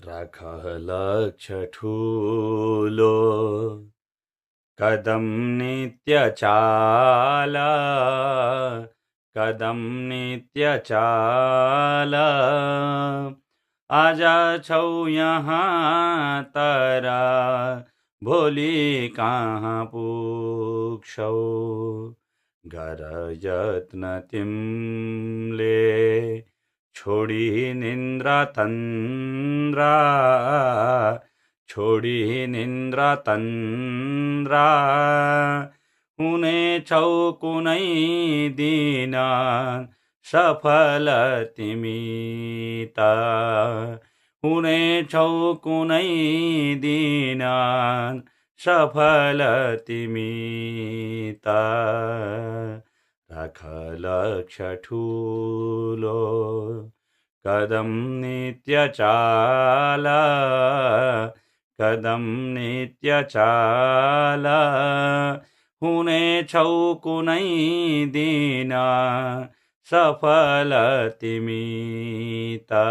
राख लक्ष्य ठुलो कदम नित्य चाला कदम नित्य चाला आज छौ यहाँ तरा भोलि कहाँ पुग्छौ गर यत्न तिमले छोडी निन्द्रा तन्द्रा छोडी निन्द्रा तन्द्रा हुनेछौ कुनै दिन सफल तिमी त हुनेछौ कुनै दिन सफल तिमी त राख लक्ष्य ठुलो कदम नित्य चाला कदम नित्य चाला हुनेछौ कुनै दिन सफल तिमी त